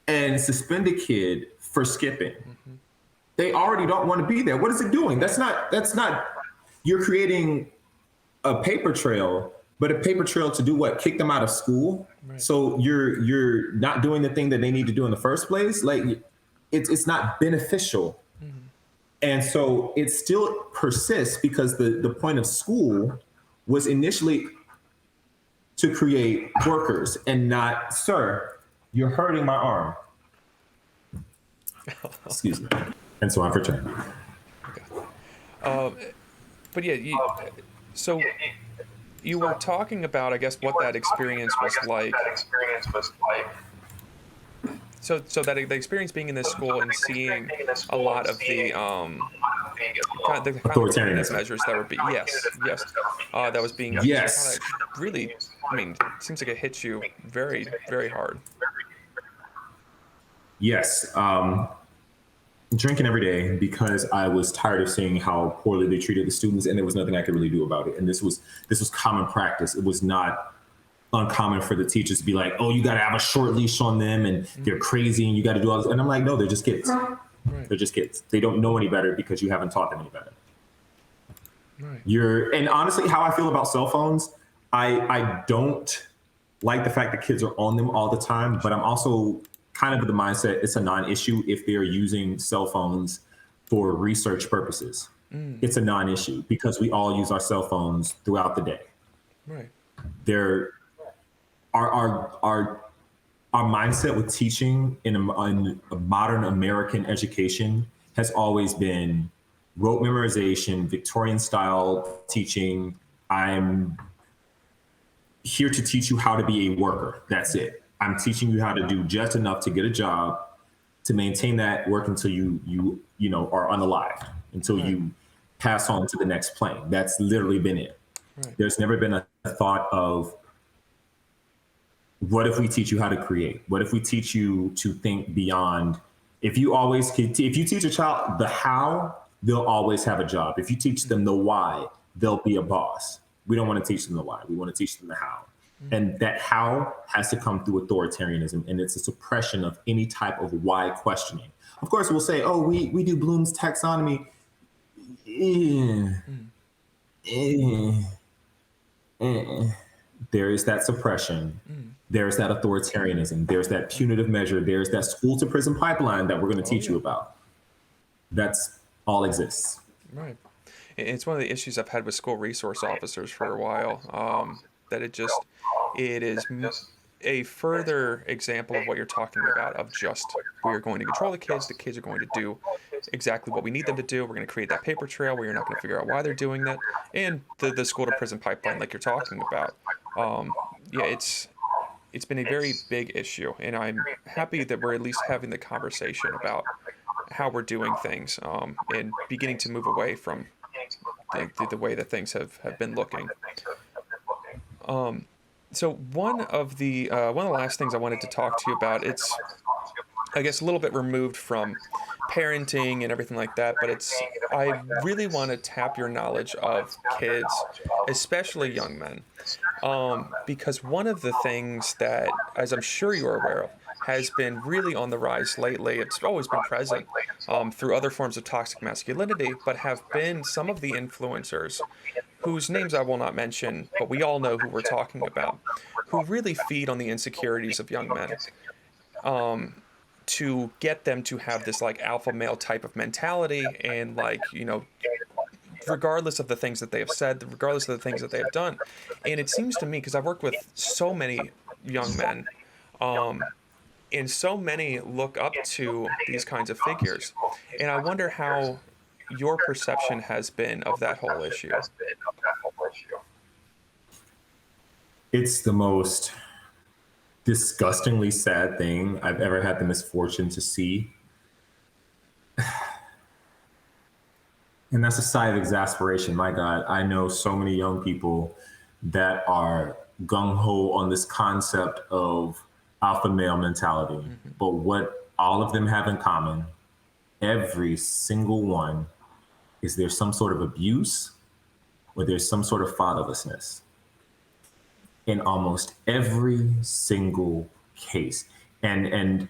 [SPEAKER 2] and suspend a kid for skipping? They already don't want to be there. What is it doing? That's not, you're creating a paper trail, but a paper trail to do what? Kick them out of school? Right. So you're not doing the thing that they need to do in the first place? Like, it's not beneficial. And so it still persists because the point of school was initially to create workers and not, sir, you're hurting my arm. Excuse me. And so on for turn.
[SPEAKER 1] But yeah, so you were talking about, I guess, what that experience was like. So that the experience being in this school and seeing a lot of the authoritarian measures that were being, that was being used, really, I mean, it seems like it hits you very, very hard.
[SPEAKER 2] Yes. Drinking every day because I was tired of seeing how poorly they treated the students, and there was nothing I could really do about it. And this was common practice. It was not uncommon for the teachers to be like, oh, you got to have a short leash on them and they're crazy and you got to do all this. And I'm like, no, they're just kids. Right. They're just kids. They don't know any better because you haven't taught them any better. Right. And honestly, how I feel about cell phones, I don't like the fact that kids are on them all the time, but I'm also kind of the mindset it's a non-issue if they're using cell phones for research purposes. It's a non-issue because we all use our cell phones throughout the day. Right. Our mindset with teaching in a modern American education has always been rote memorization, Victorian style teaching. I'm here to teach you how to be a worker. That's it. I'm teaching you how to do just enough to get a job, to maintain that work until you are unalived, until you pass on to the next plane. That's literally been it. Right. There's never been a thought of, what if we teach you how to create? What if we teach you to think beyond? If you teach a child the how, they'll always have a job. If you teach them the why, they'll be a boss. We don't want to teach them the why. We want to teach them the how. And that how has to come through authoritarianism, and it's a suppression of any type of why questioning. Of course, we'll say, oh, we do Bloom's taxonomy. There is that suppression. There's that authoritarianism. There's that punitive measure. There's that school to prison pipeline that we're going to teach you about. That's all exists.
[SPEAKER 1] Right. It's one of the issues I've had with school resource officers for a while, that it is a further example of what you're talking about, of just, we're going to control the kids are going to do exactly what we need them to do, we're going to create that paper trail where you're not going to figure out why they're doing that, and the school to prison pipeline like you're talking about. It's been a very big issue, and I'm happy that we're at least having the conversation about how we're doing things, and beginning to move away from the way that things have been looking. So one of the last things I wanted to talk to you about, it's, I guess, a little bit removed from parenting and everything like that, but I really want to tap your knowledge of kids, especially young men, because one of the things that, as I'm sure you're aware of, has been really on the rise lately. It's always been present through other forms of toxic masculinity, but have been some of the influencers whose names I will not mention, but we all know who we're talking about, who really feed on the insecurities of young men, to get them to have this like alpha male type of mentality, and regardless of the things that they have said, regardless of the things that they have done. And it seems to me, because I've worked with so many young men, and so many look up to these kinds of figures, and I wonder how your perception has been of that whole issue?
[SPEAKER 2] It's the most disgustingly sad thing I've ever had the misfortune to see. And that's a sigh of exasperation. My God, I know so many young people that are gung ho on this concept of alpha male mentality.
[SPEAKER 1] Mm-hmm.
[SPEAKER 2] But what all of them have in common, every single one, is there's some sort of abuse or there's some sort of fatherlessness in almost every single case. And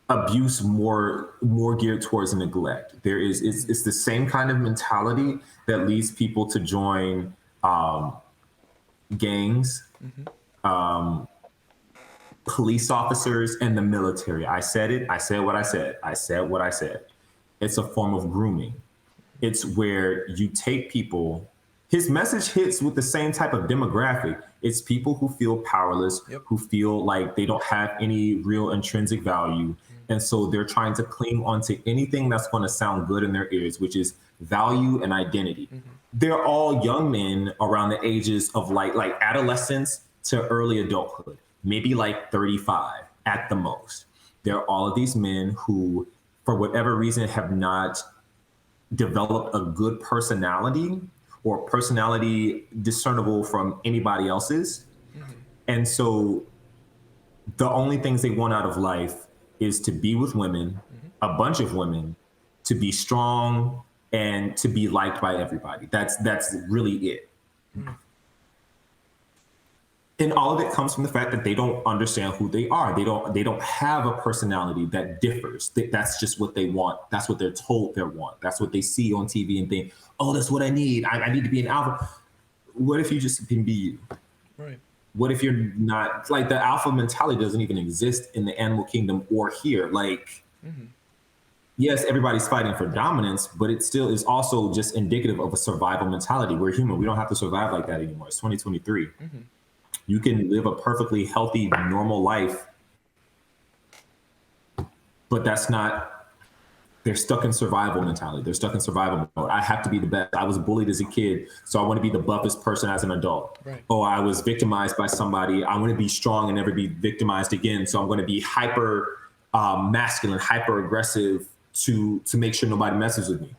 [SPEAKER 2] abuse more geared towards neglect. There is it's the same kind of mentality that leads people to join gangs, police officers, and the military. I said it. I said what I said. I said what I said. It's a form of grooming. It's where you take people. His message hits with the same type of demographic. It's people who feel powerless,
[SPEAKER 1] Yep.
[SPEAKER 2] who feel like they don't have any real intrinsic value. And so they're trying to cling onto anything that's going to sound good in their ears, which is value and identity. They're all young men around the ages of like adolescence to early adulthood, maybe like 35 at the most. There are all of these men who, for whatever reason, have not developed a good personality or personality discernible from anybody else's. And so the only things they want out of life is to be with women, a bunch of women, to be strong and to be liked by everybody. That's really it. And all of it comes from the fact that they don't understand who they are. They don't have a personality that differs. That's just what they want. That's what they're told they want. That's what they see on TV and think, oh, that's what I need. I need to be an alpha. What if you just can be you?
[SPEAKER 1] Right.
[SPEAKER 2] What if you're not, like, the alpha mentality doesn't even exist in the animal kingdom or here. Like, yes, everybody's fighting for dominance, but it still is also just indicative of a survival mentality. We're human. We don't have to survive like that anymore. It's 2023. You can live a perfectly healthy, normal life, but that's not, they're stuck in survival mentality. They're stuck in survival mode. I have to be the best. I was bullied as a kid, so I want to be the buffest person as an adult.
[SPEAKER 1] Right.
[SPEAKER 2] Oh, I was victimized by somebody. I want to be strong and never be victimized again. So I'm going to be hyper masculine, hyper aggressive to make sure nobody messes with me.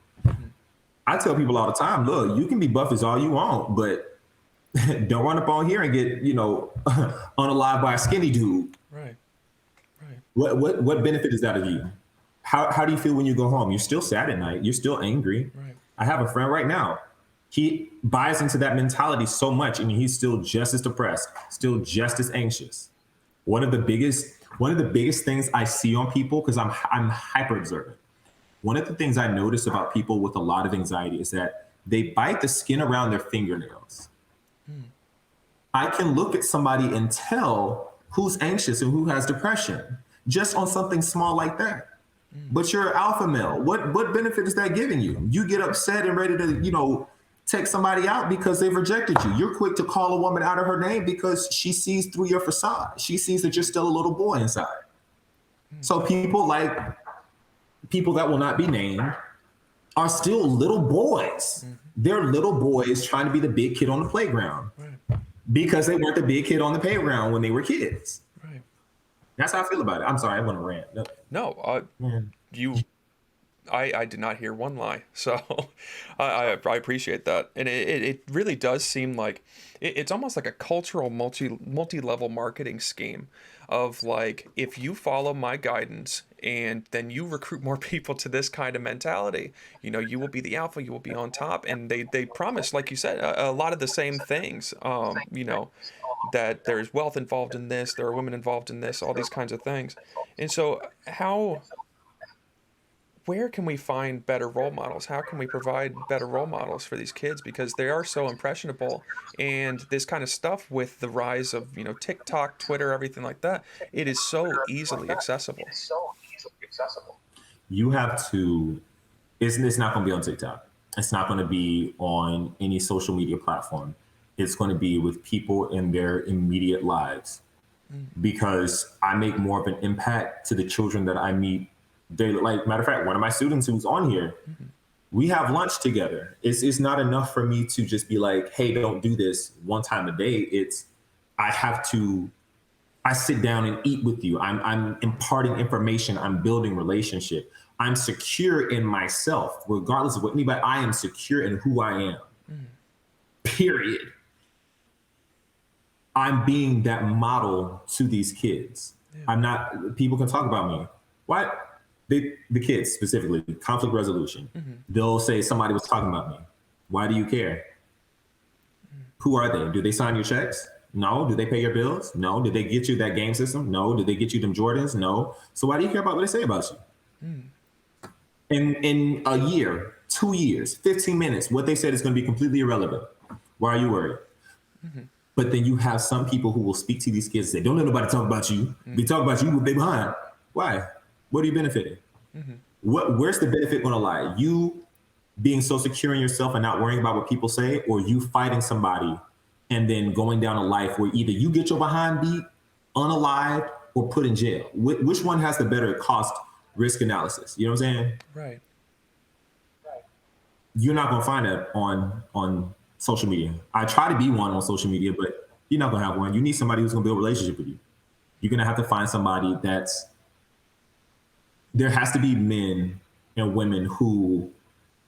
[SPEAKER 2] I tell people all the time, look, you can be buff as all you want, but don't run up on here and get, unalived by a skinny dude.
[SPEAKER 1] Right. Right.
[SPEAKER 2] What benefit is that of you? How do you feel when you go home? You're still sad at night. You're still angry.
[SPEAKER 1] Right.
[SPEAKER 2] I have a friend right now. He buys into that mentality so much, and he's still just as depressed, still just as anxious. One of the biggest things I see on people, because I'm hyper observant. One of the things I notice about people with a lot of anxiety is that they bite the skin around their fingernails. I can look at somebody and tell who's anxious and who has depression just on something small like that. But you're an alpha male. What benefit is that giving you? You get upset and ready to, take somebody out because they've rejected you. You're quick to call a woman out of her name because she sees through your facade. She sees that you're still a little boy inside. So people that will not be named are still little boys. They're little boys trying to be the big kid on the playground.
[SPEAKER 1] Right.
[SPEAKER 2] Because they weren't the big kid on the playground when they were kids.
[SPEAKER 1] Right.
[SPEAKER 2] That's how I feel about it. I'm sorry, I want to rant.
[SPEAKER 1] No, I did not hear one lie, so I appreciate that, and it really does seem like it's almost like a cultural multi-level marketing scheme of, like, if you follow my guidance and then you recruit more people to this kind of mentality, you will be the alpha, you will be on top, and they promise, like you said, a lot of the same things, that there's wealth involved in this, there are women involved in this, all these kinds of things, and so where can we find better role models? How can we provide better role models for these kids? Because they are so impressionable, and this kind of stuff with the rise of, TikTok, Twitter, everything like that, it is so easily accessible.
[SPEAKER 2] You have to, it's not going to be on TikTok. It's not going to be on any social media platform. It's going to be with people in their immediate lives, because I make more of an impact to the children that I meet. Matter of fact, one of my students who's on here, We have lunch together. It's not enough for me to just be like, hey, don't do this one time a day. It's I have to I sit down and eat with you. I'm imparting information. I'm building relationship. I'm secure in myself, regardless of what anybody. I am secure in who I am. Period. I'm being that model to these kids. Yeah. I'm not. People can talk about me. What? The kids specifically, conflict resolution. They'll say somebody was talking about me. Why do you care? Who are they? Do they sign your checks? No. Do they pay your bills? No. Did they get you that game system? No. Did they get you them Jordans? No. So why do you care about what they say about you? In a year, 2 years, 15 minutes, what they said is going to be completely irrelevant. Why are you worried? But then you have some people who will speak to these kids and say, don't let nobody talk about you. They talk about you, they behind. Why? What are you benefiting? Where's the benefit going to lie? You being so secure in yourself and not worrying about what people say, or you fighting somebody and then going down a life where either you get your behind beat, unalived, or put in jail? Which one has the better cost risk analysis? You know what I'm saying?
[SPEAKER 1] Right.
[SPEAKER 2] You're not going to find that on social media. I try to be one on social media, but you're not going to have one. You need somebody who's going to build a relationship with you. You're going to have to find somebody there has to be men and women who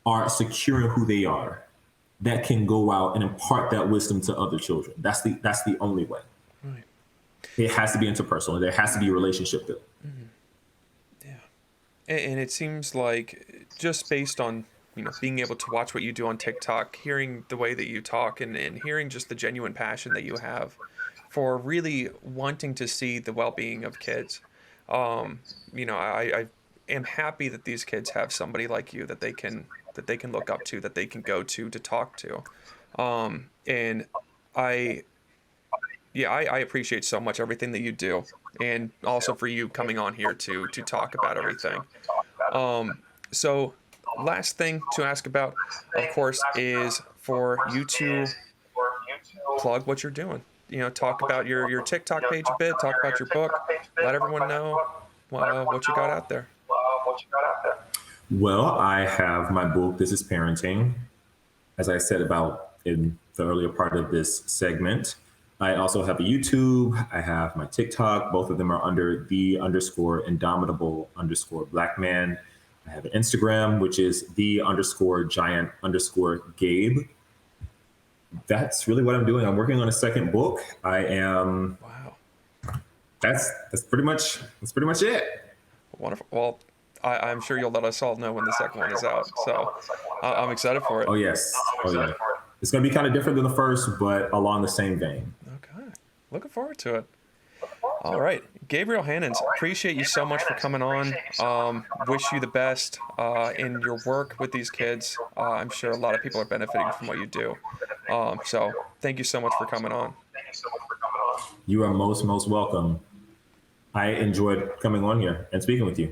[SPEAKER 2] are secure in who they are, that can go out and impart that wisdom to other children. That's the only way.
[SPEAKER 1] Right.
[SPEAKER 2] It has to be interpersonal. There has to be a relationship built.
[SPEAKER 1] Yeah. And it seems like, just based on, being able to watch what you do on TikTok, hearing the way that you talk, and hearing just the genuine passion that you have for really wanting to see the well-being of kids. I am happy that these kids have somebody like you that they can look up to, that they can go to talk to. And I appreciate so much everything that you do, and also for you coming on here to talk about everything. So last thing to ask about, of course, is for you to plug what you're doing. Talk about your TikTok page a bit, talk about your book, let everyone know what you got out there.
[SPEAKER 2] Well, I have my book, This is Parenting, as I said about in the earlier part of this segment. I also have a YouTube. I have my TikTok. Both of them are under the_indomitable_black man. I have an Instagram, which is the_giant_Gabe. That's really what I'm doing. I'm working on a second book. Wow. That's pretty much it.
[SPEAKER 1] Wonderful. Well, I'm sure you'll let us all know when the second one is out. So I'm excited for it.
[SPEAKER 2] Oh, yes. Oh, yeah. It's going to be kind of different than the first, but along the same vein.
[SPEAKER 1] Okay. Looking forward to it. All right. Gabriel Hannans, appreciate you so much for coming on. Wish you the best in your work with these kids. I'm sure a lot of people are benefiting from what you do. So thank you so much for coming on.
[SPEAKER 2] You are most welcome. I enjoyed coming on here and speaking with you.